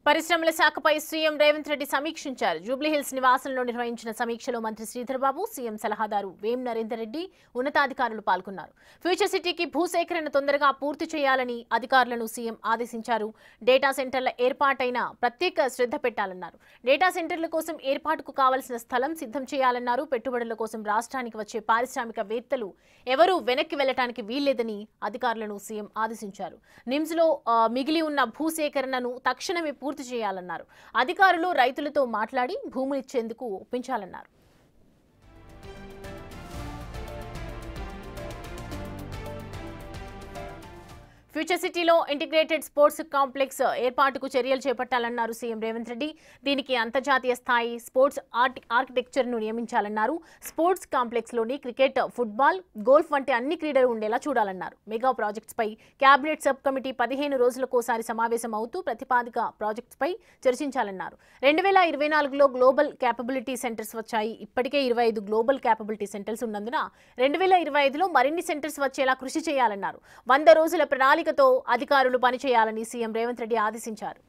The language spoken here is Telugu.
పరిశ్రమల శాఖపై సీఎం రేవంత్ రెడ్డి సమీక్షించారు. జూబ్లీహిల్స్ నివాసంలో నిర్వహించిన సమీక్షలో మంత్రి శ్రీధర్ బాబు, సీఎం సలహాదారు వేం నరేందర్ రెడ్డి, ఉన్నతాధికారులు పాల్గొన్నారు. ఫ్యూచర్ సిటీకి భూసేకరణ తొందరగా పూర్తి చేయాలని అధికారులను సీఎం ఆదేశించారు. డేటా సెంటర్ల ఏర్పాటైన ప్రత్యేక శ్రద్ధ పెట్టాలన్నారు. డేటా సెంటర్ల కోసం ఏర్పాటుకు కావాల్సిన స్థలం సిద్ధం చేయాలన్నారు. పెట్టుబడుల కోసం రాష్ట్రానికి వచ్చే పారిశ్రామికవేత్తలు ఎవరూ వెనక్కి వెళ్లడానికి వీల్లేదని అధికారులను సీఎం ఆదేశించారు. నిమ్స్లో మిగిలి ఉన్న భూసేకరణను తక్షణమే పూర్తి చేయాలన్నారు. అధికారులు రైతులతో మాట్లాడి భూములిచ్చేందుకు ఒప్పించాలన్నారు. ఫ్యూచర్ సిటీలో ఇంటిగ్రేటెడ్ స్పోర్ట్స్ కాంప్లెక్స్ ఏర్పాటుకు చర్యలు చేపట్టాలన్నారు సీఎం రేవంత్ రెడ్డి. దీనికి అంతర్జాతీయ స్థాయి స్పోర్ట్స్ ఆర్కిటెక్చర్ను నియమించాలన్నారు. స్పోర్ట్స్ కాంప్లెక్స్లోని క్రికెట్, ఫుట్బాల్, గోల్ఫ్ వంటి అన్ని క్రీడలు ఉండేలా చూడాలన్నారు. మెగా ప్రాజెక్ట్స్పై కేబినెట్ సబ్ కమిటీ 15 రోజులకోసారి సమావేశం అవుతూ ప్రతిపాదిక ప్రాజెక్ట్స్పై చర్చించాలన్నారు. 2024లో గ్లోబల్ క్యాపబిలిటీ సెంటర్స్ వచ్చాయి. ఇప్పటికే 25 గ్లోబల్ క్యాపబిలిటీ సెంటర్స్ ఉన్నందున 2025లో మరిన్ని సెంటర్స్ వచ్చేలా కృషి చేయాలన్నారు. 100 రోజుల ప్రణాళికతో అధికారులు పనిచేయాలని సీఎం రేవంత్ రెడ్డి ఆదేశించారు.